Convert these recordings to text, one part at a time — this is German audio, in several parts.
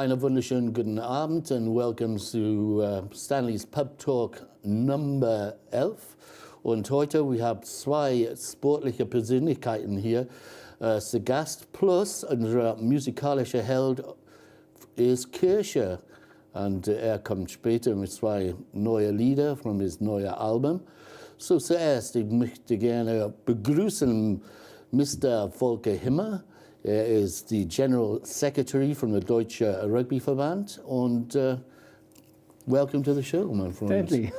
Einen wunderschönen guten Abend and welcome to Stanlees PubTalk Nr. 11. Und heute wir haben zwei sportliche Persönlichkeiten hier. Der Gast plus unser musikalischer Held ist Kuersche. Und kommt später mit zwei neuen Lieder von seinem neuen Album. So zuerst, ich möchte gerne begrüßen Mr. Volker Heckman. Ist der Generalsekretär von der Deutschen Rugby-Verband. Und welcome to the show, my friend. Stanlee.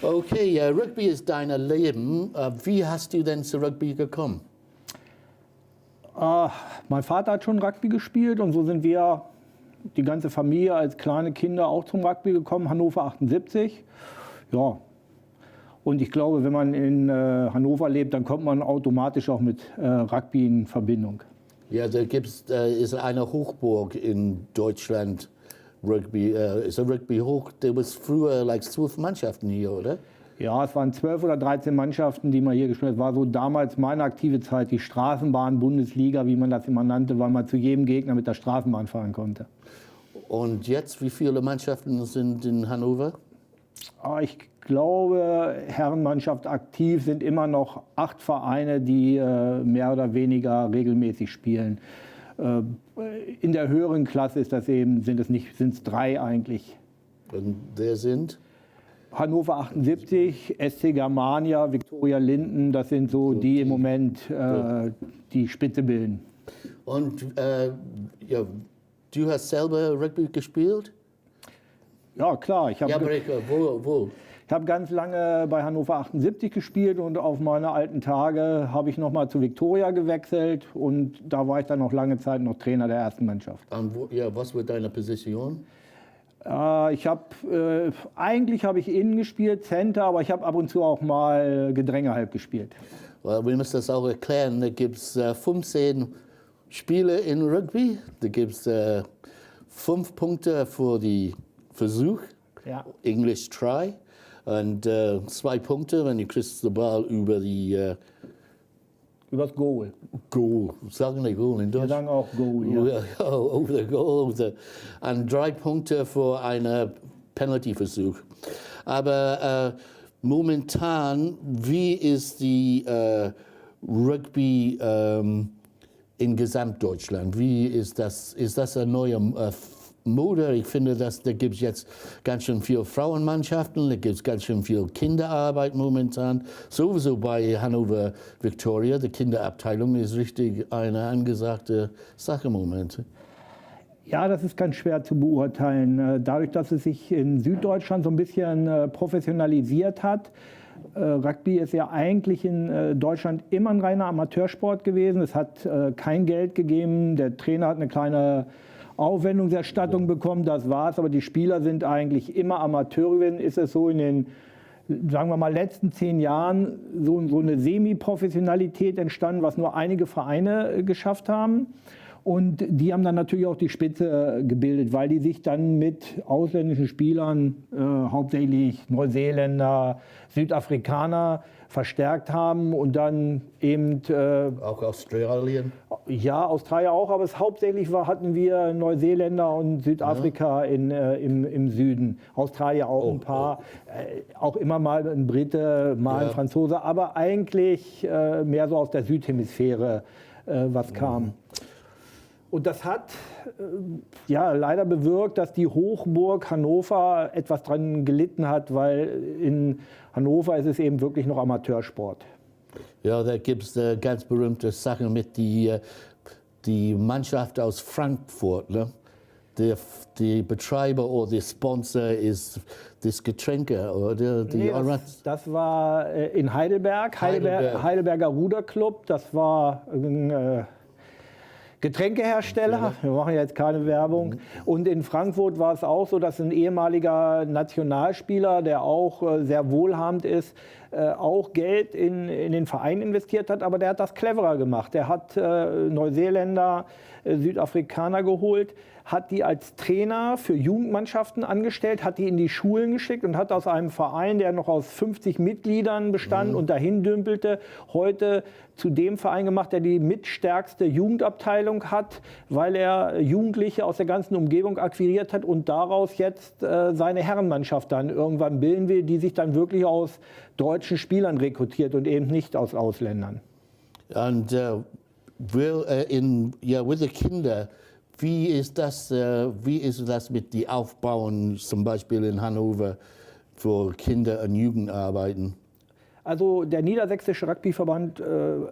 Okay, Rugby ist dein Leben. Wie hast du denn zu Rugby gekommen? Mein Vater hat schon Rugby gespielt und so sind wir, die ganze Familie als kleine Kinder, auch zum Rugby gekommen, Hannover 78. Ja. Und ich glaube, wenn man in Hannover lebt, dann kommt man automatisch auch mit Rugby in Verbindung. Ja, da ist eine Hochburg in Deutschland, Rugby. Ist ein Rugby hoch, da war früher 12 Mannschaften hier, oder? Ja, es waren 12 oder 13 Mannschaften, die man hier gespielt hat. Das war so damals meine aktive Zeit, die Straßenbahn-Bundesliga, wie man das immer nannte, weil man zu jedem Gegner mit der Straßenbahn fahren konnte. Und jetzt, wie viele Mannschaften sind in Hannover? Ich glaube, Herrenmannschaft aktiv sind immer noch 8 Vereine, die mehr oder weniger regelmäßig spielen. In der höheren Klasse ist das eben, sind es 3 eigentlich. Und wer sind? Hannover 78, SC Germania, Viktoria Linden, das sind so die im Moment die Spitze bilden. Und ja, du hast selber Rugby gespielt? Ja, klar. Ich habe wo? Ich habe ganz lange bei Hannover 78 gespielt und auf meine alten Tage habe ich noch mal zu Viktoria gewechselt und da war ich dann noch lange Zeit noch Trainer der ersten Mannschaft. Ja, was war deine Position? Eigentlich habe ich innen gespielt, Center, aber ich habe ab und zu auch mal Gedränge halb gespielt. Well, wir müssen das auch erklären. Da gibt es 15 Spiele in Rugby. Da gibt es 5 Punkte für die Versuch, ja. English Try, und 2 Punkte, wenn du kriegst den Ball über die übers Goal. Goal, sagen wir Goal in Deutsch? Wir sagen auch Goal, ja. Over the Goal. Und 3 Punkte für einen Penalty-Versuch. Aber momentan, wie ist die Rugby in Gesamtdeutschland? Wie ist das? Ist das eine neue Mode? Ich finde, da gibt es jetzt ganz schön viele Frauenmannschaften, da gibt es ganz schön viel Kinderarbeit momentan. Sowieso bei Hannover Victoria, die Kinderabteilung ist richtig eine angesagte Sache im Moment. Ja, das ist ganz schwer zu beurteilen. Dadurch, dass es sich in Süddeutschland so ein bisschen professionalisiert hat. Rugby ist ja eigentlich in Deutschland immer ein reiner Amateursport gewesen. Es hat kein Geld gegeben. Der Trainer hat eine kleine Aufwendungserstattung bekommen, das war's. Aber die Spieler sind eigentlich immer Amateure gewesen. Ist es so in den, sagen wir mal, letzten 10 Jahren so eine Semi-Professionalität entstanden, was nur einige Vereine geschafft haben. Und die haben dann natürlich auch die Spitze gebildet, weil die sich dann mit ausländischen Spielern, hauptsächlich Neuseeländer, Südafrikaner, verstärkt haben und dann eben... auch Australien? Ja, Australien auch, aber hauptsächlich hatten wir Neuseeländer und Südafrika im Süden. Australien auch ein paar, auch immer mal ein Brite, mal ein Franzose, aber eigentlich mehr so aus der Südhemisphäre was kam. Und das hat leider bewirkt, dass die Hochburg Hannover etwas dran gelitten hat, weil in Hannover ist es eben wirklich noch Amateursport. Ja, da gibt es ganz berühmte Sachen mit die Mannschaft aus Frankfurt. Ne? Der Betreiber oder der Sponsor ist das Getränke, oder? Das war in Heidelberg, Heidelberger Ruderclub. Das war ein Getränkehersteller, wir machen jetzt keine Werbung. Und in Frankfurt war es auch so, dass ein ehemaliger Nationalspieler, der auch sehr wohlhabend ist, auch Geld in den Verein investiert hat, aber der hat das cleverer gemacht. Der hat Neuseeländer, Südafrikaner geholt, hat die als Trainer für Jugendmannschaften angestellt, hat die in die Schulen geschickt und hat aus einem Verein, der noch aus 50 Mitgliedern bestand und dahin dümpelte, heute zu dem Verein gemacht, der die mitstärkste Jugendabteilung hat, weil er Jugendliche aus der ganzen Umgebung akquiriert hat und daraus jetzt seine Herrenmannschaft dann irgendwann bilden will, die sich dann wirklich aus deutschen Spielern rekrutiert und eben nicht aus Ausländern. Und with the Kinder, wie ist das mit die Aufbauen zum Beispiel in Hannover für Kinder- und Jugendarbeiten? Also der Niedersächsische Rugby-Verband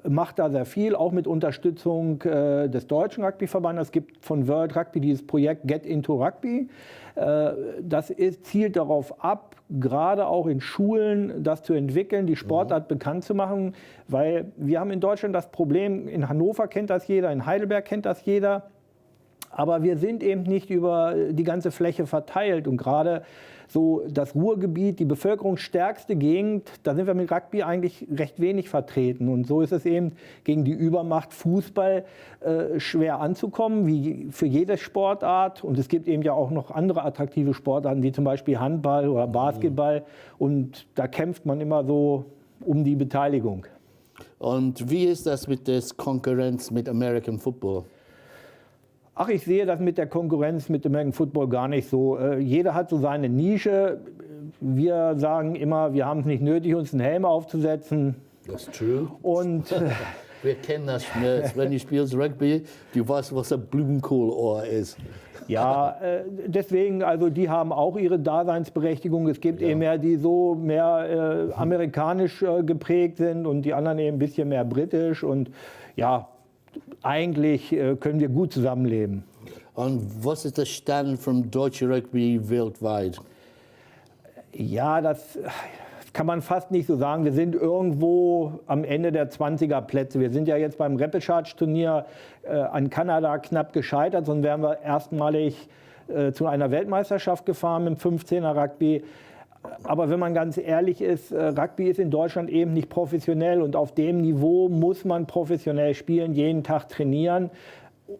macht da sehr viel, auch mit Unterstützung des Deutschen Rugby-Verbandes. Es gibt von World Rugby dieses Projekt Get into Rugby. Das zielt darauf ab, gerade auch in Schulen das zu entwickeln, die Sportart bekannt zu machen. Weil wir haben in Deutschland das Problem, in Hannover kennt das jeder, in Heidelberg kennt das jeder. Aber wir sind eben nicht über die ganze Fläche verteilt. Und gerade so das Ruhrgebiet, die bevölkerungsstärkste Gegend, da sind wir mit Rugby eigentlich recht wenig vertreten. Und so ist es eben gegen die Übermacht Fußball schwer anzukommen, wie für jede Sportart. Und es gibt eben ja auch noch andere attraktive Sportarten, wie zum Beispiel Handball oder Basketball. Und da kämpft man immer so um die Beteiligung. Und wie ist das mit der Konkurrenz mit American Football? Ach, ich sehe das mit der Konkurrenz mit American Football gar nicht so. Jeder hat so seine Nische. Wir sagen immer, wir haben es nicht nötig, uns einen Helm aufzusetzen. Das ist true. Und wir kennen das Schmerz. Wenn du spielst Rugby, du weißt, was ein Blumenkohlohr ist. Ja, deswegen, also die haben auch ihre Daseinsberechtigung. Es gibt eben mehr, die so mehr amerikanisch geprägt sind und die anderen eben ein bisschen mehr britisch. Und ja, eigentlich können wir gut zusammenleben. Und was ist der Stand vom deutschen Rugby weltweit? Ja, das kann man fast nicht so sagen. Wir sind irgendwo am Ende der 20er Plätze. Wir sind ja jetzt beim Repechage-Turnier an Kanada knapp gescheitert, sonst wären wir erstmalig zu einer Weltmeisterschaft gefahren mit dem 15er Rugby. Aber wenn man ganz ehrlich ist, Rugby ist in Deutschland eben nicht professionell und auf dem Niveau muss man professionell spielen, jeden Tag trainieren.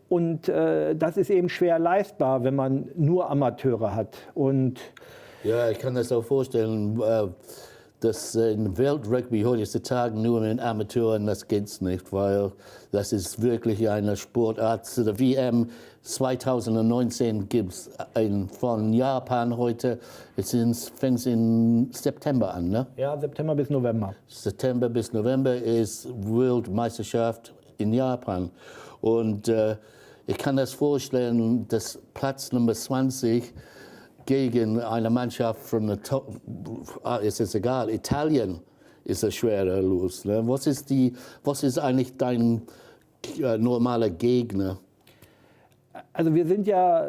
Und das ist eben schwer leistbar, wenn man nur Amateure hat. Und ja, ich kann das auch vorstellen, dass in Weltrugby heutzutage nur mit Amateuren, das geht's nicht, weil das ist wirklich eine Sportart. Zu der WM 2019 gibt es von Japan heute, fängt in September an, ne? ja, September bis November. September bis November ist Weltmeisterschaft in Japan. Und ich kann das vorstellen, dass Platz Nummer 20 gegen eine Mannschaft von der es ist egal, Italien ist ein schwerer Los. Ne? Was ist eigentlich dein normaler Gegner? Also wir sind ja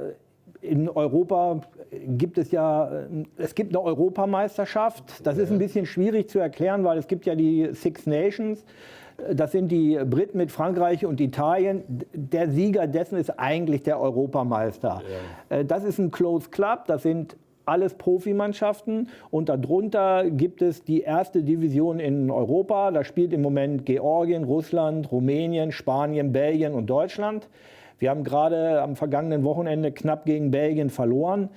in Europa, es gibt eine Europameisterschaft. Das ist ein bisschen schwierig zu erklären, weil es gibt ja die Six Nations. Das sind die Briten mit Frankreich und Italien. Der Sieger dessen ist eigentlich der Europameister. Ja. Das ist ein Closed Club, das sind alles Profimannschaften. Und darunter gibt es die erste Division in Europa. Da spielt im Moment Georgien, Russland, Rumänien, Spanien, Belgien und Deutschland. Wir haben gerade am vergangenen Wochenende knapp gegen Belgien verloren.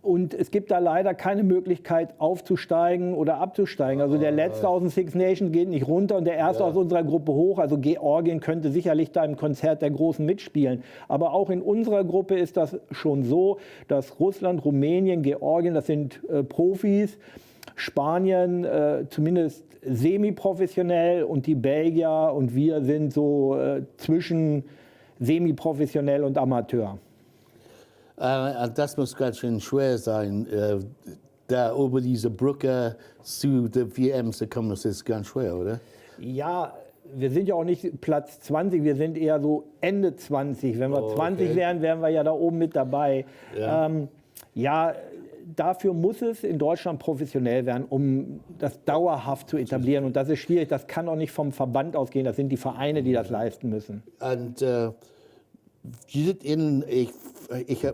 Und es gibt da leider keine Möglichkeit aufzusteigen oder abzusteigen. Also der Letzte aus den Six Nations geht nicht runter und der Erste aus unserer Gruppe hoch. Also Georgien könnte sicherlich da im Konzert der Großen mitspielen. Aber auch in unserer Gruppe ist das schon so, dass Russland, Rumänien, Georgien, das sind Profis. Spanien zumindest semi-professionell und die Belgier und wir sind so zwischen semi-professionell und Amateur. Das muss ganz schön schwer sein, da über diese Brücke zu der WM zu kommen. Das ist ganz schwer, oder? Ja, wir sind ja auch nicht Platz 20, wir sind eher so Ende 20. Wenn wir 20 wären, wären wir ja da oben mit dabei. Ja, dafür muss es in Deutschland professionell werden, um das dauerhaft zu etablieren. Und das ist schwierig, das kann auch nicht vom Verband ausgehen, das sind die Vereine, die das leisten müssen. Und ich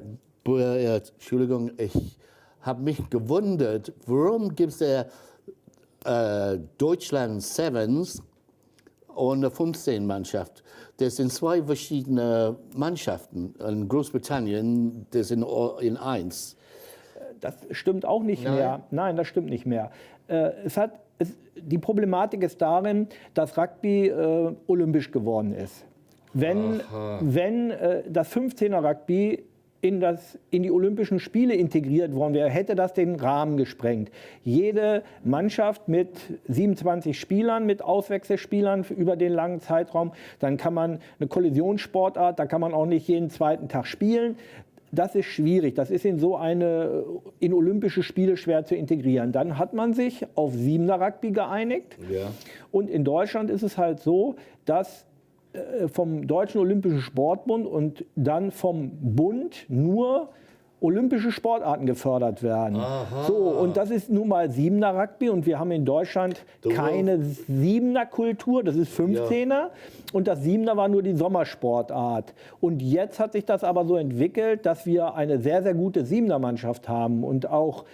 habe mich gewundert, warum gibt es Deutschland Sevens und eine 15-Mannschaft. Das sind zwei verschiedene Mannschaften. In Großbritannien, das sind in eins. Das stimmt auch nicht mehr. Nein, das stimmt nicht mehr. Die Problematik ist darin, dass Rugby olympisch geworden ist. Wenn das 15er Rugby in die Olympischen Spiele integriert worden wäre, hätte das den Rahmen gesprengt. Jede Mannschaft mit 27 Spielern, mit Auswechselspielern über den langen Zeitraum, dann kann man eine Kollisionssportart, da kann man auch nicht jeden zweiten Tag spielen. Das ist schwierig. Das ist in olympische Spiele schwer zu integrieren. Dann hat man sich auf 7er Rugby geeinigt. Ja. Und in Deutschland ist es halt so, dass vom Deutschen Olympischen Sportbund und dann vom Bund nur olympische Sportarten gefördert werden. Aha. So, und das ist nun mal 7er Rugby und wir haben in Deutschland keine 7er Kultur, das ist 15er. Ja. Und das 7er war nur die Sommersportart. Und jetzt hat sich das aber so entwickelt, dass wir eine sehr, sehr gute 7er Mannschaft haben und auch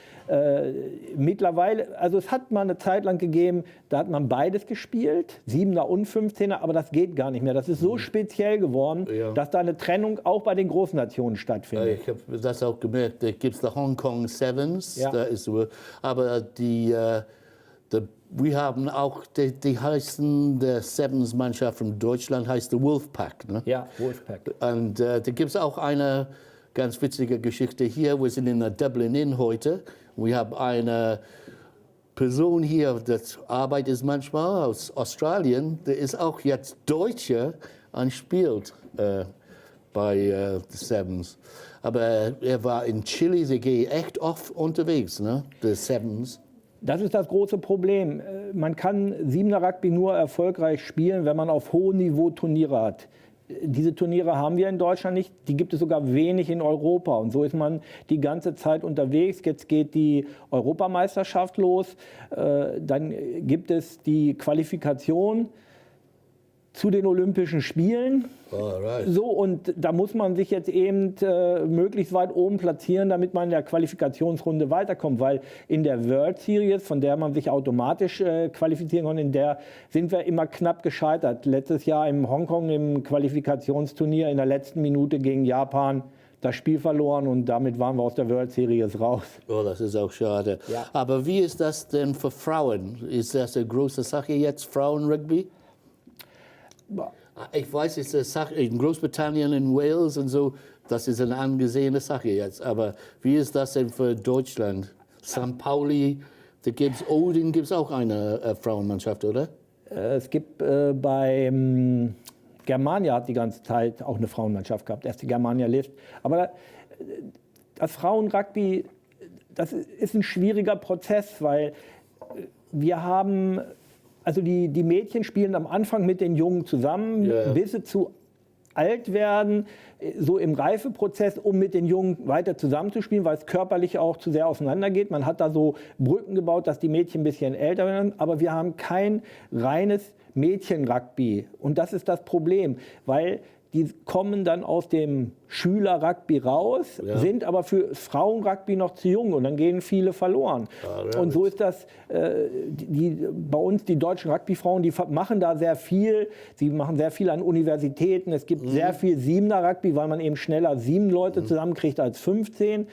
mittlerweile, also es hat mal eine Zeit lang gegeben, da hat man beides gespielt, 7er und 15er, aber das geht gar nicht mehr. Das ist so speziell geworden, dass da eine Trennung auch bei den großen Nationen stattfindet. Ich habe das auch gemerkt, da gibt es die Hong Kong Sevens, da ist so, aber wir haben auch, die heißen, der Sevens-Mannschaft von Deutschland heißt der Wolfpack. Ne? Ja, Wolfpack. Und da gibt es auch eine ganz witzige Geschichte hier. Wir sind in Dublin Inn heute. Wir haben eine Person hier, die arbeitet manchmal aus Australien, der ist auch jetzt Deutscher und spielt bei Sevens. Aber er war in Chile, sie gehen echt oft unterwegs, ne? Die Sevens. Das ist das große Problem. Man kann 7er Rugby nur erfolgreich spielen, wenn man auf hohem Niveau Turniere hat. Diese Turniere haben wir in Deutschland nicht, die gibt es sogar wenig in Europa. Und so ist man die ganze Zeit unterwegs. Jetzt geht die Europameisterschaft los, dann gibt es die Qualifikation zu den Olympischen Spielen. Alright. So, und da muss man sich jetzt eben möglichst weit oben platzieren, damit man in der Qualifikationsrunde weiterkommt. Weil in der World Series, von der man sich automatisch qualifizieren kann, in der sind wir immer knapp gescheitert. Letztes Jahr in Hongkong im Qualifikationsturnier in der letzten Minute gegen Japan das Spiel verloren und damit waren wir aus der World Series raus. Oh, das ist auch schade. Ja. Aber wie ist das denn für Frauen? Ist das eine große Sache jetzt, Frauenrugby? Ich weiß, es ist eine Sache in Großbritannien, in Wales und so, das ist eine angesehene Sache jetzt. Aber wie ist das denn für Deutschland? St. Pauli, Odin gibt es auch eine Frauenmannschaft, oder? Es gibt bei Germania hat die ganze Zeit auch eine Frauenmannschaft gehabt, erst die Germania Lift. Aber das Frauenrugby, das ist ein schwieriger Prozess, weil wir haben... Also die Mädchen spielen am Anfang mit den Jungen zusammen, bis sie zu alt werden, so im Reifeprozess, um mit den Jungen weiter zusammenzuspielen, weil es körperlich auch zu sehr auseinandergeht. Man hat da so Brücken gebaut, dass die Mädchen ein bisschen älter werden, aber wir haben kein reines Mädchenrugby. Und das ist das Problem, weil die kommen dann aus dem Schülerrugby raus, sind aber für Frauenrugby noch zu jung und dann gehen viele verloren. Ja, und so ist das bei uns, die deutschen Rugbyfrauen, die machen da sehr viel. Sie machen sehr viel an Universitäten. Es gibt sehr viel 7er Rugby, weil man eben schneller 7 Leute zusammenkriegt als 15.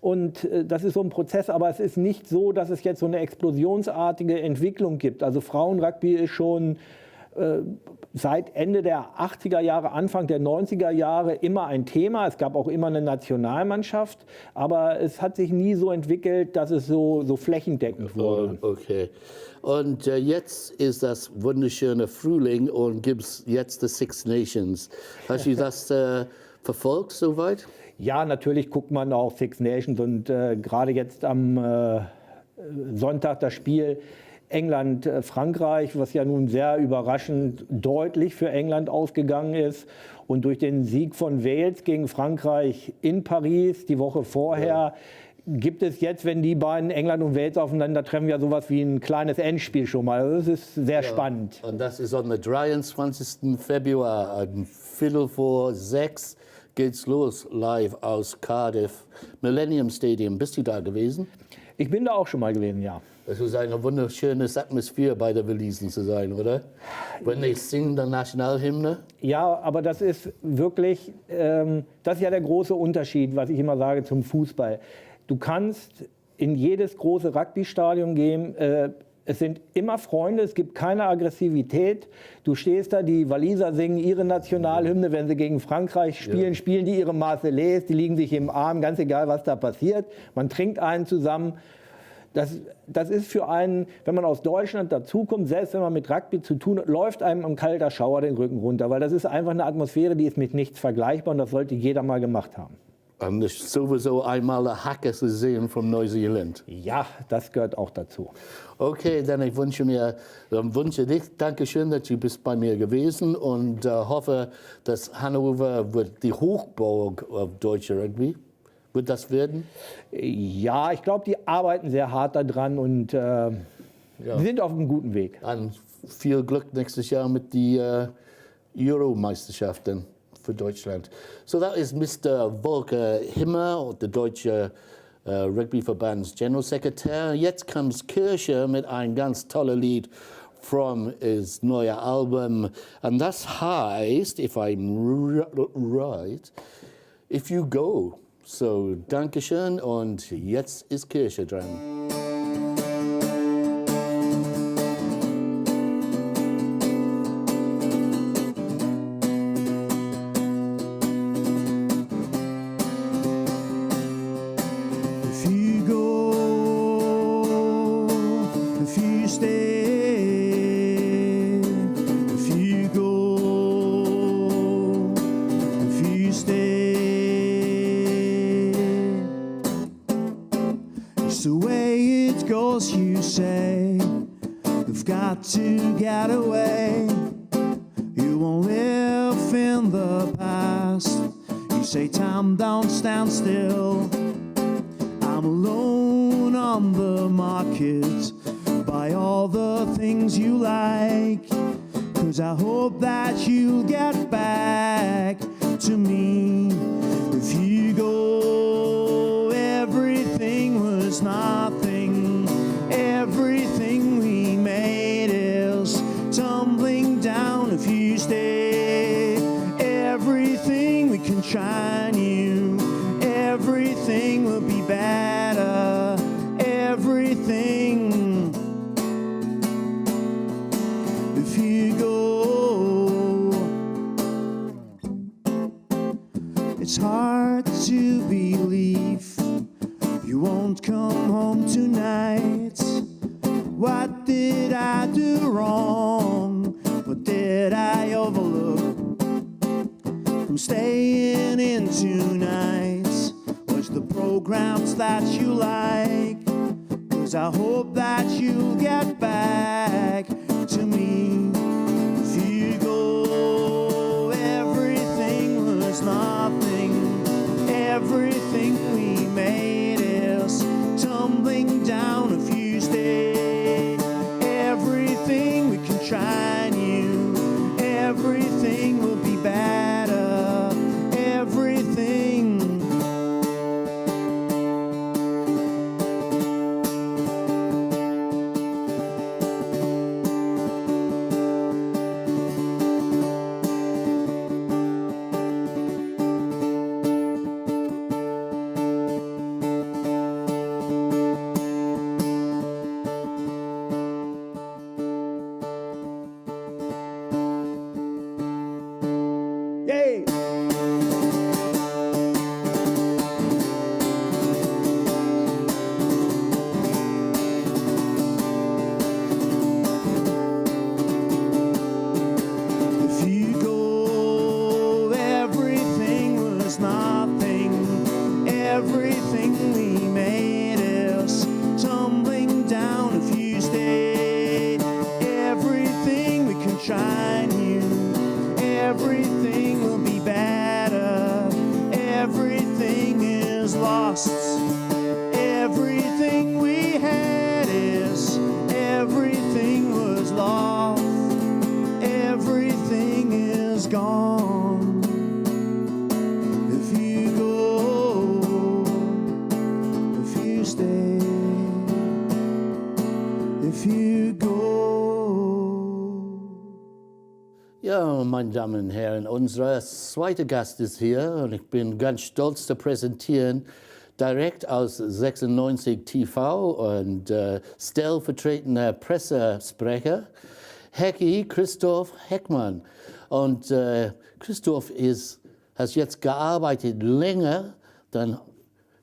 Und das ist so ein Prozess, aber es ist nicht so, dass es jetzt so eine explosionsartige Entwicklung gibt. Also Frauenrugby ist schon seit Ende der 80er Jahre, Anfang der 90er Jahre immer ein Thema. Es gab auch immer eine Nationalmannschaft, aber es hat sich nie so entwickelt, dass es so flächendeckend wurde. Okay. Und jetzt ist das wunderschöne Frühling und gibt es jetzt die Six Nations. Hast du das verfolgt soweit? Ja, natürlich guckt man auch Six Nations und gerade jetzt am Sonntag das Spiel England-Frankreich, was ja nun sehr überraschend deutlich für England ausgegangen ist. Und durch den Sieg von Wales gegen Frankreich in Paris die Woche vorher gibt es jetzt, wenn die beiden England und Wales aufeinandertreffen, ja sowas wie ein kleines Endspiel schon mal. Also das ist sehr spannend. Und das ist am 23. Februar, um 5:45 geht's los, live aus Cardiff, Millennium Stadium. Bist du da gewesen? Ich bin da auch schon mal gewesen, ja. Es ist eine wunderschöne Atmosphäre bei der Verliesen zu sein, oder? Wenn ich singe der Nationalhymne. Ja, aber das ist wirklich, das ist ja der große Unterschied, was ich immer sage zum Fußball. Du kannst in jedes große Rugby-Stadion gehen, es sind immer Freunde, es gibt keine Aggressivität. Du stehst da, die Waliser singen ihre Nationalhymne, wenn sie gegen Frankreich spielen, spielen die ihre Marseillaise, die liegen sich im Arm, ganz egal, was da passiert. Man trinkt einen zusammen. Das ist für einen, wenn man aus Deutschland dazukommt, selbst wenn man mit Rugby zu tun hat, läuft einem ein kalter Schauer den Rücken runter, weil das ist einfach eine Atmosphäre, die ist mit nichts vergleichbar und das sollte jeder mal gemacht haben. Und es ist sowieso einmal ein Hacker zu sehen von Neuseeland. Ja, das gehört auch dazu. Okay, dann ich wünsche dich, Dankeschön, dass du bist bei mir gewesen und hoffe, dass Hannover wird die Hochburg auf Deutscher Rugby. Wird das werden? Ja, ich glaube, die arbeiten sehr hart daran und sind auf einem guten Weg. Und viel Glück nächstes Jahr mit den Euro-Meisterschaften für Deutschland. So, that is Mr. Volker Himmer, der Deutsche Rugby-Verbands Generalsekretär. Jetzt kommt Kuersche mit einem ganz tollen Lied from his neues Album. Und das heißt, if I'm right, If You Go. So, Dankeschön und jetzt ist Kuersche dran. If you go, if you stay, if you go, if you stay. It's the way it goes, you say. You've got to get away. You won't live in the past. You say time don't stand still. I'm alone on the market. Buy all the things you like. 'Cause I hope that you'll get back to me. If you go, everything was nothing. Everything we made is tumbling down. If you stay, everything we can shine you. Everything will be better. Everything. If you go, it's hard to believe you won't come home tonight. What did I do wrong? What did I overlook? I'm staying in tonight. Watch the programs that you like. 'Cause I hope that you'll get back to me. If you go, everything was nothing. Everything we made is tumbling down. If you stay, everything we can shine you. Everything will be better. Everything. Yay! If you go, everything was nothing. Everything we made is tumbling down. If you stay, everything we can shine you. Everything will be better. Everything is lost. Everything we had is. Everything was lost. Everything is gone. If you go, if you stay. meine Damen und Herren, unser zweiter Gast ist hier und ich bin ganz stolz zu präsentieren, direkt aus 96 TV und stellvertretender Pressesprecher, Christoph Heckman. Und Christoph hat jetzt gearbeitet länger dann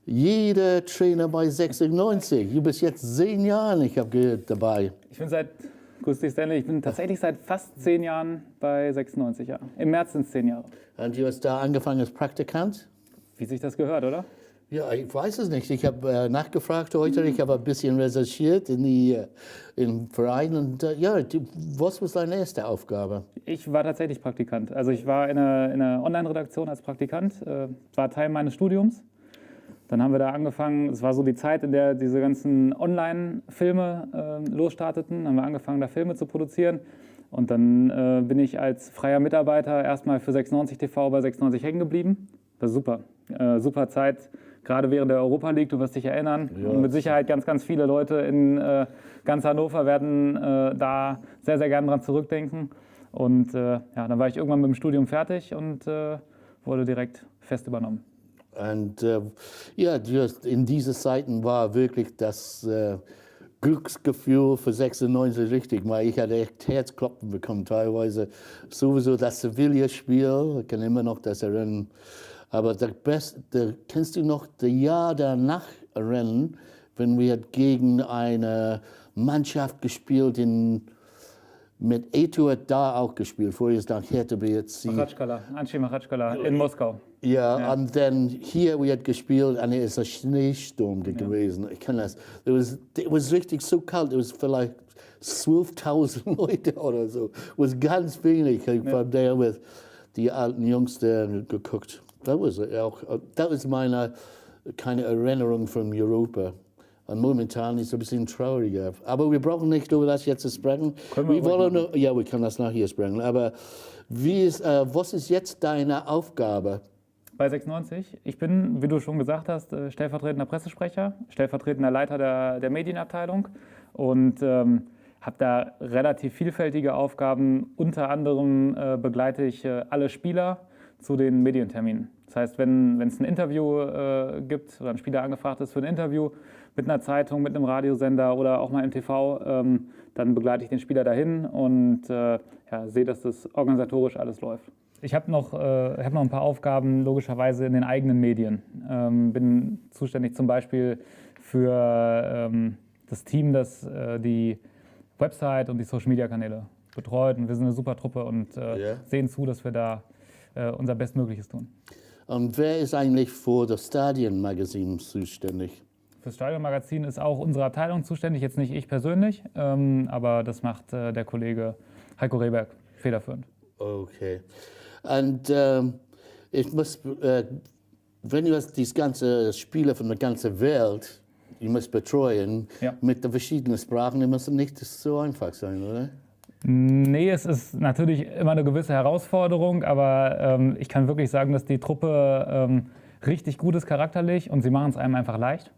jeder Trainer bei 96. Du bist jetzt 10 Jahre, ich habe gehört, dabei. Grüß dich, Stanlee. Ich bin tatsächlich seit fast 10 Jahren bei 96 Jahren. Im März sind es 10 Jahre. Und du hast da angefangen als Praktikant? Wie sich das gehört, oder? Ja, ich weiß es nicht. Ich habe nachgefragt heute, ich habe ein bisschen recherchiert im Verein. Und was war deine erste Aufgabe? Ich war tatsächlich Praktikant. Also ich war in einer Online-Redaktion als Praktikant, war Teil meines Studiums. Dann haben wir da angefangen, es war so die Zeit, in der diese ganzen Online-Filme losstarteten, dann haben wir angefangen, da Filme zu produzieren. Und dann bin ich als freier Mitarbeiter erstmal für 96 TV bei 96 hängen geblieben. Das ist super. Super Zeit, gerade während der Europa League, du wirst dich erinnern. Ja. Und mit Sicherheit ganz, ganz viele Leute in ganz Hannover werden da sehr, sehr gerne dran zurückdenken. Und dann war ich irgendwann mit dem Studium fertig und wurde direkt fest übernommen. Und in diesen Zeiten war wirklich das Glücksgefühl für 96 richtig. Ich hatte echt Herzklopfen bekommen teilweise. Sowieso das Sevilla-Spiel, ich kann immer noch das erinnern. Aber kennst du noch das Jahr danach erinnern, wenn wir gegen eine Mannschaft gespielt mit Etu hat da auch gespielt, vorher ist nach Hertha BSC. Machatschkala in Moskau. Ja, und dann hier wir hat gespielt und es ist ein Schneesturm gewesen. Ich kann das. Es war richtig so kalt, es war vielleicht 12.000 Leute oder so. Es war ganz wenig. Ich war da mit die alten Jungs da geguckt. Das ist meine keine Erinnerung von Europa. Und momentan ist es ein bisschen trauriger. Aber wir brauchen nicht über das jetzt zu sprechen. Wir können das nachher sprechen. Aber was ist jetzt deine Aufgabe? Bei 96. Ich bin, wie du schon gesagt hast, stellvertretender Pressesprecher, stellvertretender Leiter der Medienabteilung und habe da relativ vielfältige Aufgaben. Unter anderem begleite ich alle Spieler zu den Medienterminen. Das heißt, wenn es ein Interview gibt oder ein Spieler angefragt ist für ein Interview mit einer Zeitung, mit einem Radiosender oder auch mal im TV, dann begleite ich den Spieler dahin und sehe, dass das organisatorisch alles läuft. Ich habe noch ein paar Aufgaben logischerweise in den eigenen Medien. Bin zuständig zum Beispiel für das Team, das die Website und die Social-Media-Kanäle betreut. Und wir sind eine super Truppe und sehen zu, dass wir da unser Bestmögliches tun. Und wer ist eigentlich für das Stadionmagazin zuständig? Für das Stadionmagazin ist auch unsere Abteilung zuständig, jetzt nicht ich persönlich, aber das macht der Kollege Heiko Rehberg federführend. Okay. Und ich muss, wenn du die ganzen Spieler von der ganzen Welt betreuen, mit den verschiedenen Sprachen, dann muss es nicht so einfach sein, oder? Nee, es ist natürlich immer eine gewisse Herausforderung, aber ich kann wirklich sagen, dass die Truppe richtig gut ist charakterlich und sie machen es einem einfach leicht.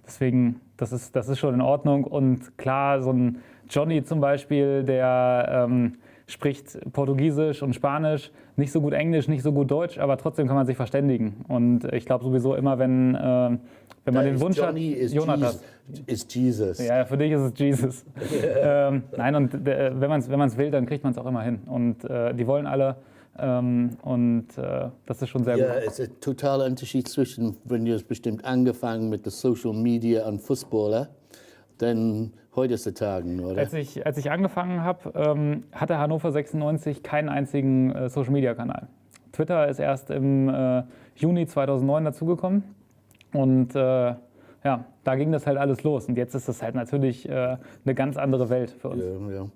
Deswegen, das ist schon in Ordnung. Und klar, so ein Johnny zum Beispiel, der spricht Portugiesisch und Spanisch, nicht so gut Englisch, nicht so gut Deutsch, aber trotzdem kann man sich verständigen. Und ich glaube sowieso immer, wenn man den Wunsch hat, Jonathan. Ist Jesus. Ja, für dich ist es Jesus. Nein, und wenn man es will, dann kriegt man es auch immer hin. Und die wollen alle. Das ist schon sehr gut. Ja, es ist ein totaler Unterschied zwischen, wenn du es bestimmt angefangen mit der Social Media und Fußballer, dann heutzutage, oder? Als ich angefangen habe, hatte Hannover 96 keinen einzigen Social-Media-Kanal. Twitter ist erst im Juni 2009 dazugekommen und da ging das halt alles los. Und jetzt ist das halt natürlich eine ganz andere Welt für uns. Ja.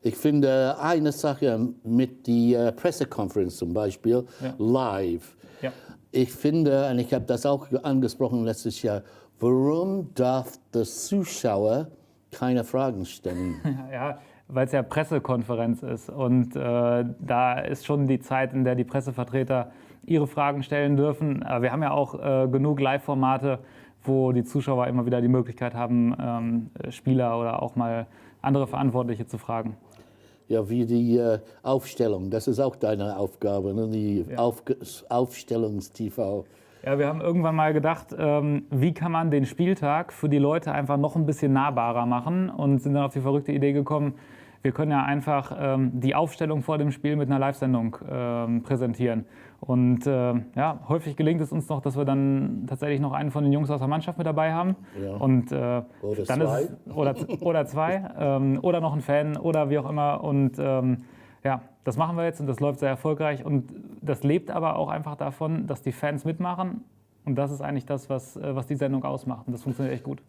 Ich finde eine Sache mit der Pressekonferenz zum Beispiel, live. Ja. Ich finde, und ich habe das auch angesprochen letztes Jahr, warum darf der Zuschauer keine Fragen stellen? Ja, weil es ja Pressekonferenz ist. Und da ist schon die Zeit, in der die Pressevertreter ihre Fragen stellen dürfen. Aber wir haben ja auch genug Live-Formate, wo die Zuschauer immer wieder die Möglichkeit haben, Spieler oder auch mal andere Verantwortliche zu fragen. Ja, wie die Aufstellung, das ist auch deine Aufgabe, ne? Die Aufstellungs-TV. Ja, wir haben irgendwann mal gedacht, wie kann man den Spieltag für die Leute einfach noch ein bisschen nahbarer machen und sind dann auf die verrückte Idee gekommen, wir können ja einfach die Aufstellung vor dem Spiel mit einer Live-Sendung präsentieren. Und ja, häufig gelingt es uns noch, dass wir dann tatsächlich noch einen von den Jungs aus der Mannschaft mit dabei haben. Ja. Und Oder dann zwei. Oder zwei oder noch ein Fan oder wie auch immer. Und ja, das machen wir jetzt und das läuft sehr erfolgreich. Und das lebt aber auch einfach davon, dass die Fans mitmachen. Und das ist eigentlich das, was die Sendung ausmacht. Und das funktioniert echt gut.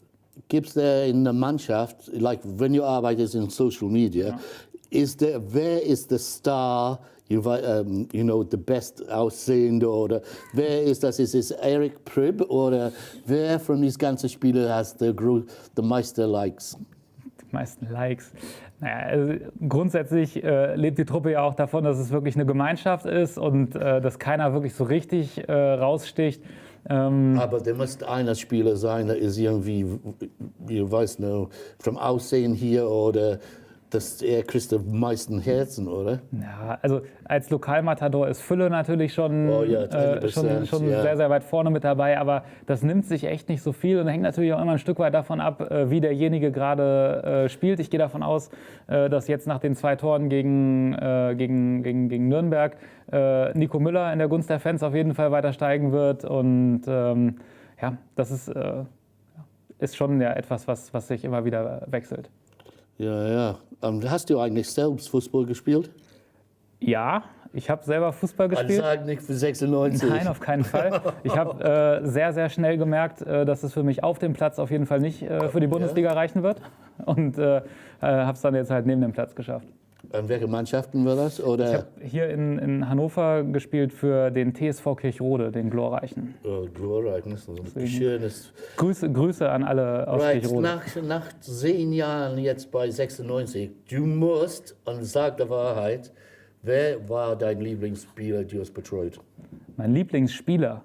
Gibt es in der Mannschaft, like, wenn du arbeitest in Social Media, wer ist der Star, you know, the best aussehende, oder wer ist das? Ist es Eric Pribb oder wer von diesen ganzen Spielern hat the meisten Likes? Die meisten Likes. Naja, also grundsätzlich lebt die Truppe ja auch davon, dass es wirklich eine Gemeinschaft ist und dass keiner wirklich so richtig raussticht. Aber der muss einer Spieler sein, der ist irgendwie, ich weiß nicht, vom Aussehen hier oder dass er kriegt die meisten Herzen, oder? Ja, also als Lokalmatador ist Fülle natürlich schon, schon ja. sehr, sehr weit vorne mit dabei, aber das nimmt sich echt nicht so viel und hängt natürlich auch immer ein Stück weit davon ab, wie derjenige gerade spielt. Ich gehe davon aus, dass jetzt nach den 2 Toren gegen Nürnberg Nico Müller in der Gunst der Fans auf jeden Fall weiter steigen wird und ja, das ist schon ja etwas, was sich immer wieder wechselt. Ja. Hast du eigentlich selbst Fußball gespielt? Ja, ich habe selber Fußball gespielt. Sag nicht für 96. Nein, auf keinen Fall. Ich habe sehr, sehr schnell gemerkt, dass es für mich auf dem Platz auf jeden Fall nicht für die Bundesliga reichen wird. Und habe es dann jetzt halt neben dem Platz geschafft. Und welche Mannschaften war das? Oder? Ich habe hier in Hannover gespielt für den TSV Kirchrode, den Glorreichen. Oh, glorreich, das ist ein schönes. Grüße an alle aus Kirchrode. Nach 10 Jahren jetzt bei 96, du musst, und sag die Wahrheit, wer war dein Lieblingsspieler, du hast betreut? Mein Lieblingsspieler?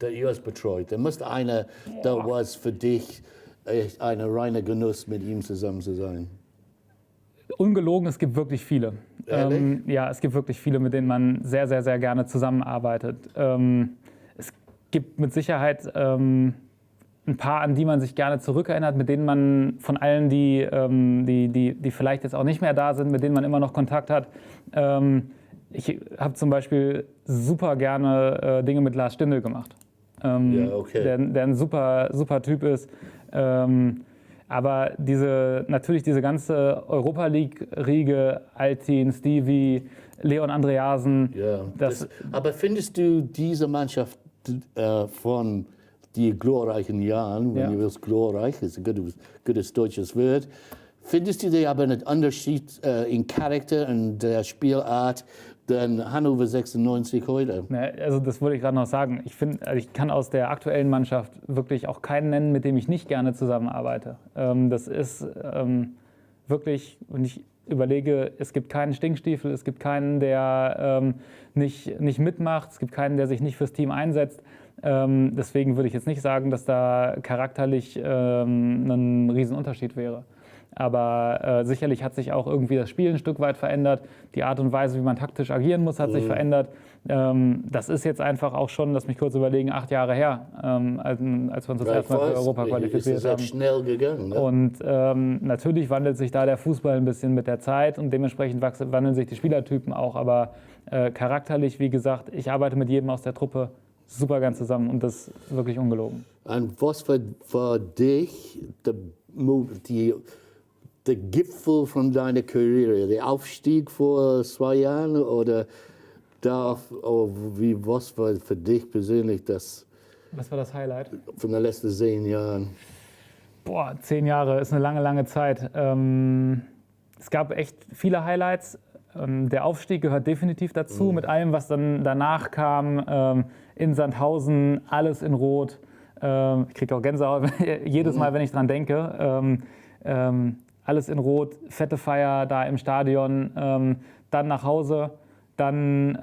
Der du hast betreut. Da muss einer, da war es für dich echt ein reiner Genuss, mit ihm zusammen zu sein. Ungelogen, es gibt wirklich viele. Ja, es gibt wirklich viele, mit denen man sehr, sehr, sehr gerne zusammenarbeitet. Es gibt mit Sicherheit ein paar, an die man sich gerne zurückerinnert, mit denen man von allen, die vielleicht jetzt auch nicht mehr da sind, mit denen man immer noch Kontakt hat. Ich habe zum Beispiel super gerne Dinge mit Lars Stindl gemacht, der ein super, super Typ ist. Aber natürlich diese ganze Europa League-Riege, Altin, Stevie, Leon Andreasen. Ja, aber findest du diese Mannschaft von den glorreichen Jahren, wenn du willst, glorreich, ist ein gutes deutsches Wort, findest du die aber einen Unterschied in Charakter und der Spielart denn Hannover 96 heute? Also das wollte ich gerade noch sagen. Ich kann aus der aktuellen Mannschaft wirklich auch keinen nennen, mit dem ich nicht gerne zusammenarbeite. Das ist wirklich, wenn ich überlege, es gibt keinen Stinkstiefel, es gibt keinen, der nicht mitmacht, es gibt keinen, der sich nicht fürs Team einsetzt. Deswegen würde ich jetzt nicht sagen, dass da charakterlich ein Riesenunterschied wäre. Aber sicherlich hat sich auch irgendwie das Spiel ein Stück weit verändert. Die Art und Weise, wie man taktisch agieren muss, hat sich verändert. Das ist jetzt einfach auch schon, lass mich kurz überlegen, 8 Jahre her, als wir uns das erste Mal für Europa qualifiziert haben. Ist schnell gegangen. Ne? Und natürlich wandelt sich da der Fußball ein bisschen mit der Zeit und dementsprechend wandeln sich die Spielertypen auch. Aber charakterlich, wie gesagt, ich arbeite mit jedem aus der Truppe super gern zusammen und das ist wirklich ungelogen. Und was war für dich der Gipfel von deiner Karriere? Der Aufstieg vor 2 Jahren oder was war für dich persönlich das? Was war das Highlight? Von den letzten 10 Jahren. 10 Jahre ist eine lange, lange Zeit. Es gab echt viele Highlights. Der Aufstieg gehört definitiv dazu, mit allem, was dann danach kam. In Sandhausen, alles in Rot. Ich kriege auch Gänsehaut jedes Mal, wenn ich dran denke. Alles in Rot, fette Feier da im Stadion, dann nach Hause, dann,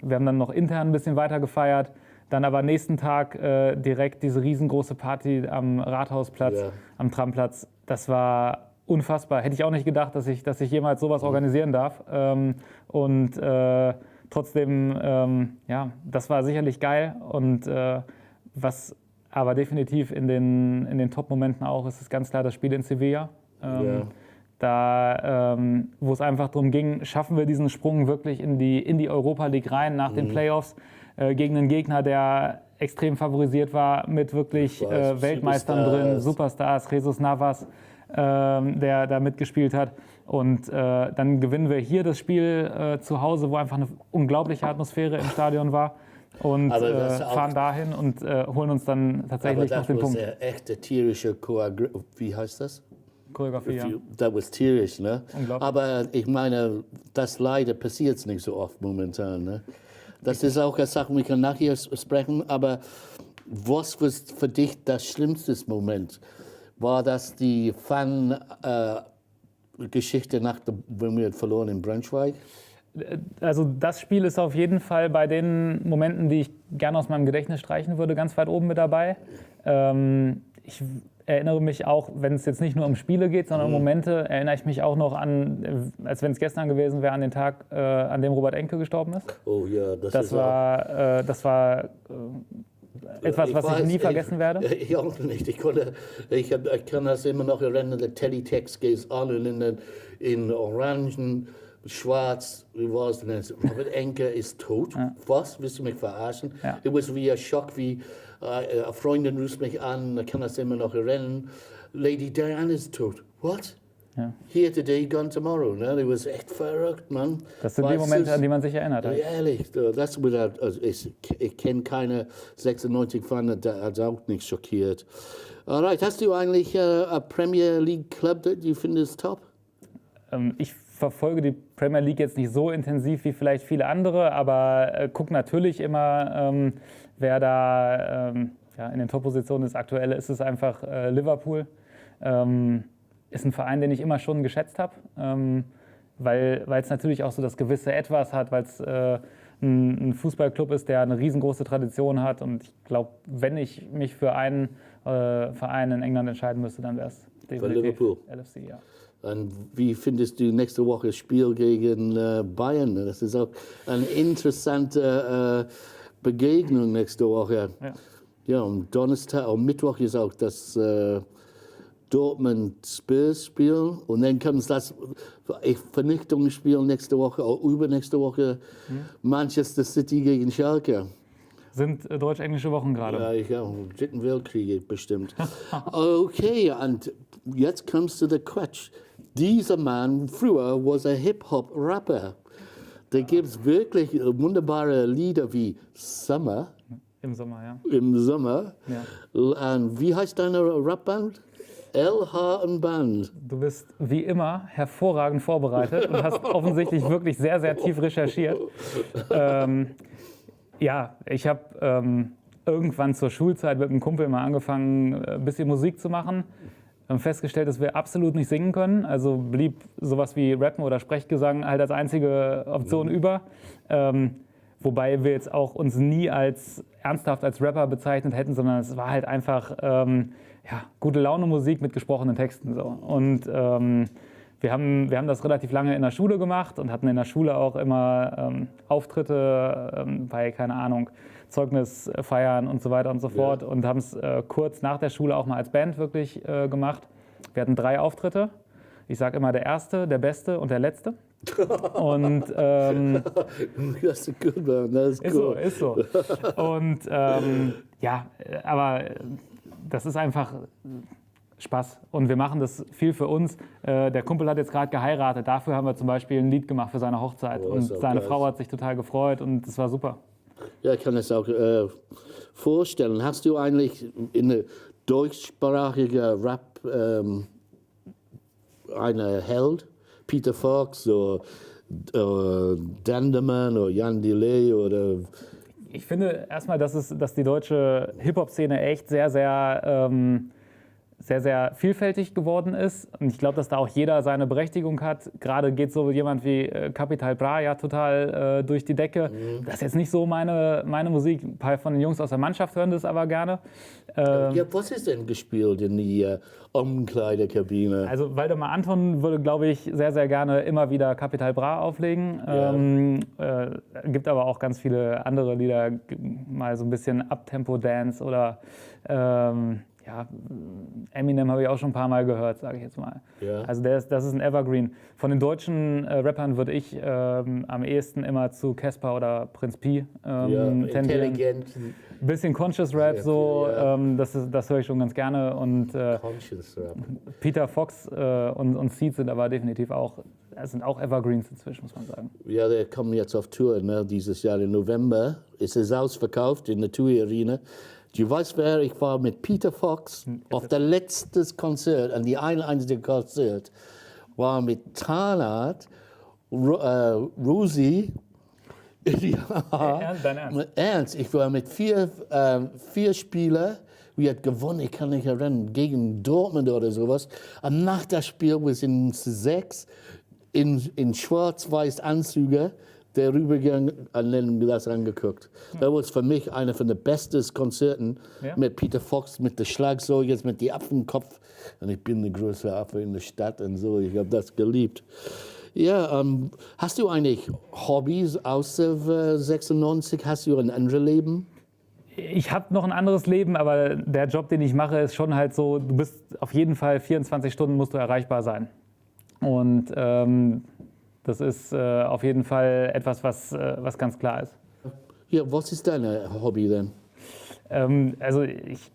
wir haben dann noch intern ein bisschen weiter gefeiert, dann aber nächsten Tag direkt diese riesengroße Party am Rathausplatz, am Tramplatz. Das war unfassbar. Hätte ich auch nicht gedacht, dass ich jemals sowas organisieren darf. Trotzdem, das war sicherlich geil. Und was aber definitiv in den Top-Momenten auch ist ganz klar das Spiel in Sevilla. Da, wo es einfach darum ging, schaffen wir diesen Sprung wirklich in die Europa League rein nach den Playoffs gegen einen Gegner, der extrem favorisiert war, mit wirklich Weltmeistern drin, Superstars, Jesus Navas, der da mitgespielt hat. Und dann gewinnen wir hier das Spiel zu Hause, wo einfach eine unglaubliche Atmosphäre im Stadion war. Und fahren dahin und holen uns dann tatsächlich noch den Punkt. Das war echte tierische Choreografie, wie heißt das? Choreografie, ja. Das war tierisch, ne? Unglaublich. Aber ich meine, das leider passiert nicht so oft momentan, ne? Das ist auch eine Sache, wir können nachher sprechen, aber was war für dich das schlimmste Moment? War das die Fan-Geschichte wenn wir verloren in Braunschweig? Also das Spiel ist auf jeden Fall bei den Momenten, die ich gerne aus meinem Gedächtnis streichen würde, ganz weit oben mit dabei. Ich erinnere mich auch, wenn es jetzt nicht nur um Spiele geht, sondern um Momente, erinnere ich mich auch noch an, als wenn es gestern gewesen wäre, an den Tag, an dem Robert Enke gestorben ist. Oh ja, das war etwas, was ich nie vergessen werde. Ich auch nicht. Ich kann das immer noch erinnern, der Teletext geht an und in Orangen, Schwarz, wie war es denn jetzt? Robert Enke ist tot. Ja. Was? Willst du mich verarschen? Ja. Es war wie ein Schock, wie eine Freundin ruft mich an, ich kann das immer noch erinnern. Lady Diana ist tot. What? Ja. Here today, gone tomorrow. Ne? Das war echt verrückt, Mann. Das sind die Momente, an die man sich erinnert. Ehrlich, ich kenne keine 96-Fan, der hat auch nicht schockiert. Alright, hast du eigentlich einen Premier League Club, den du findest top? Ich verfolge die Premier League jetzt nicht so intensiv wie vielleicht viele andere, aber gucke natürlich immer, wer da in den Top-Positionen ist. Aktuell ist es einfach Liverpool. Ist ein Verein, den ich immer schon geschätzt habe, weil es natürlich auch so das gewisse Etwas hat, weil es ein Fußballclub ist, der eine riesengroße Tradition hat. Und ich glaube, wenn ich mich für einen Verein in England entscheiden müsste, dann wäre es definitiv Liverpool. LFC, ja. Und wie findest du nächste Woche das Spiel gegen Bayern? Das ist auch eine interessante Begegnung nächste Woche. Ja, und Donnerstag, am Mittwoch ist auch das Dortmund-Spurs-Spiel. Und dann kommt das Vernichtungsspiel nächste Woche, auch übernächste Woche, Manchester City gegen Schalke. Sind deutsch-englische Wochen gerade. Ja, im Dritten Weltkrieg bestimmt. Okay, und jetzt kommst du der Quatsch. Dieser Mann früher war ein Hip-Hop-Rapper. Da gibt es wirklich wunderbare Lieder wie Summer. Im Sommer, ja. Im Sommer. Ja. Und wie heißt deine Rapband? LH und Band. Du bist wie immer hervorragend vorbereitet und hast offensichtlich wirklich sehr, sehr tief recherchiert. Ja, ich habe irgendwann zur Schulzeit mit einem Kumpel mal angefangen, ein bisschen Musik zu machen. Haben festgestellt, dass wir absolut nicht singen können. Also blieb sowas wie Rappen oder Sprechgesang halt als einzige Option über. Wobei wir jetzt auch uns nie ernsthaft als Rapper bezeichnet hätten, sondern es war halt einfach gute Laune Musik mit gesprochenen Texten. So. Und wir haben das relativ lange in der Schule gemacht und hatten in der Schule auch immer Auftritte bei, keine Ahnung, Zeugnisfeiern und so weiter und so fort. Und haben es kurz nach der Schule auch mal als Band wirklich gemacht. Wir hatten 3 Auftritte. Ich sage immer der erste, der beste und der letzte. Und das ist gut, man. Das ist cool. Ist so. Und aber das ist einfach Spaß. Und wir machen das viel für uns. Der Kumpel hat jetzt gerade geheiratet. Dafür haben wir zum Beispiel ein Lied gemacht für seine Hochzeit. Und seine Frau hat sich total gefreut und das war super. Ja, ich kann das auch vorstellen. Hast du eigentlich in der deutschsprachigen Rap einen Held? Peter Fox oder Dandemann oder Jan Delay oder... Ich finde erstmal, dass die deutsche Hip-Hop-Szene echt sehr, sehr sehr, sehr vielfältig geworden ist. Und ich glaube, dass da auch jeder seine Berechtigung hat. Gerade geht so jemand wie Capital Bra ja total durch die Decke. Das ist jetzt nicht so meine Musik. Ein paar von den Jungs aus der Mannschaft hören das aber gerne. Ja, was ist denn gespielt in die Umkleidekabine? Also Waldemar Anton würde, glaube ich, sehr, sehr gerne immer wieder Capital Bra auflegen. Gibt aber auch ganz viele andere Lieder, mal so ein bisschen Uptempo-Dance oder ja, Eminem habe ich auch schon ein paar Mal gehört, sage ich jetzt mal. Ja. Also das ist ein Evergreen. Von den deutschen Rappern würde ich am ehesten immer zu Casper oder Prinz P tendieren. Intelligent. Ein bisschen Conscious Rap, so, Ja. Das höre ich schon ganz gerne. Und Conscious Rap. Peter Fox und Seed sind aber definitiv auch, sind auch Evergreens inzwischen, muss man sagen. Ja, der kommt jetzt auf Tour, ne? Dieses Jahr im November. Es ist ausverkauft in der TUI Arena. Du weißt wer, ich war mit Peter Fox auf der letzten Konzert, und die einzige Konzert war mit Tanat, Rosi. Ja, Dein Ernst? Ernst, ich war mit vier Spielern. Wir haben gewonnen, ich kann mich erinnern, gegen Dortmund oder sowas. Und nach dem Spiel, wir sind 6 in schwarz-weiß Anzüge, der rübergegangen und dann das angeguckt. Das war für mich einer von den besten Konzerten mit Peter Fox, mit der Schlagzeuger, mit dem Affenkopf. Und ich bin der größte Affe in der Stadt und so. Ich habe das geliebt. Ja, hast du eigentlich Hobbys außer 96? Hast du ein anderes Leben? Ich habe noch ein anderes Leben, aber der Job, den ich mache, ist schon halt so, du bist auf jeden Fall 24 Stunden musst du erreichbar sein. Und das ist auf jeden Fall etwas, was ganz klar ist. Ja, was ist dein Hobby denn? Also ich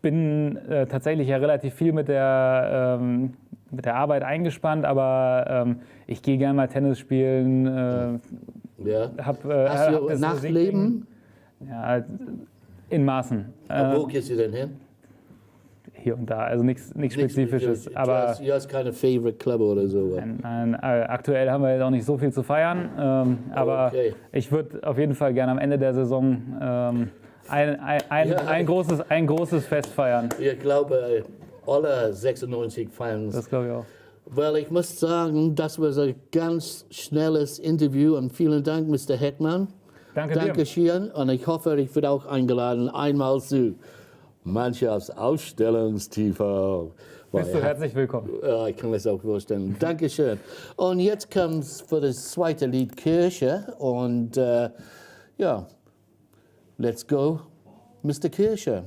bin tatsächlich ja relativ viel mit der Arbeit eingespannt, aber ich gehe gerne mal Tennis spielen. Ja. Hast Hast du Nachtleben? Ja, in Maßen. Wo gehst du denn hin? Hier und da, also nichts Spezifisches. Du Aber hast keine Favorite Club oder so? nein, aktuell haben wir jetzt auch nicht so viel zu feiern. Aber Okay. ich würde auf jeden Fall gerne am Ende der Saison ein großes Fest feiern. Ich glaube, alle 96 Fans. Das glaube ich auch. Weil ich muss sagen, das war ein ganz schnelles Interview und vielen Dank, Mr. Heckman. Danke dir. Dankeschön und ich hoffe, ich werde auch eingeladen, einmal zu Mannschaftsausstellungstv. Bist du herzlich willkommen. Ja, ich kann das auch vorstellen. Dankeschön. Und jetzt kommt für das zweite Lied Kuersche und ja, let's go, Mr. Kuersche.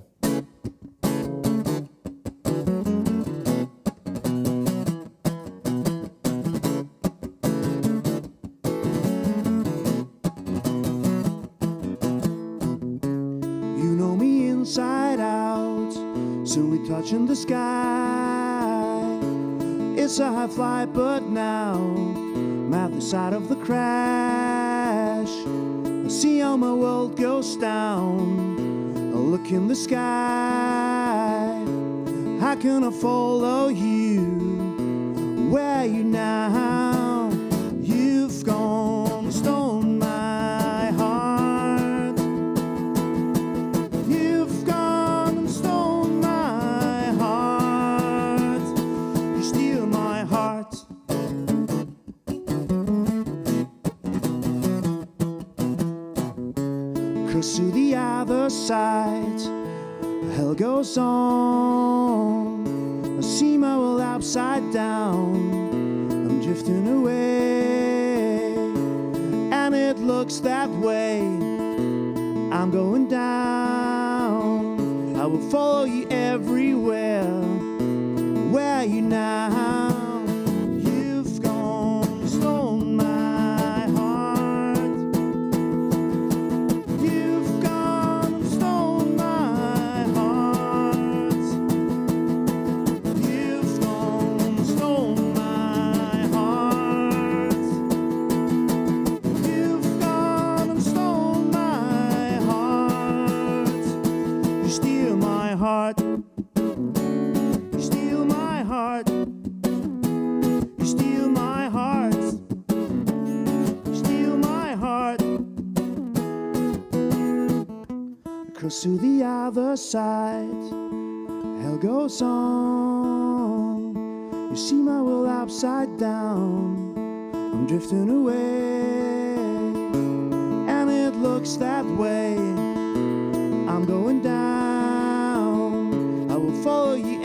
You know me inside out, so we touching the sky. It's a high flight, but now I'm at the side of the crash. I see how my world goes down. I look in the sky. How can I follow you? Where are you now? You've gone, stolen my heart. You've gone and stolen my heart. You steal my heart. Cross to the other side. Hell goes on. I see my world upside down. I'm drifting away, and it looks that way. I'm going down. I will follow you everywhere. Where are you now? You've gone, stolen my heart. You've gone, stolen my heart. You've gone, stolen my heart. You've gone and stolen my heart. You steal my heart. You steal my heart. You steal my heart. You steal my heart. Cross to the other side. hell goes on. You see my world upside down. I'm drifting away, and it looks that way. I'm going down. I will follow you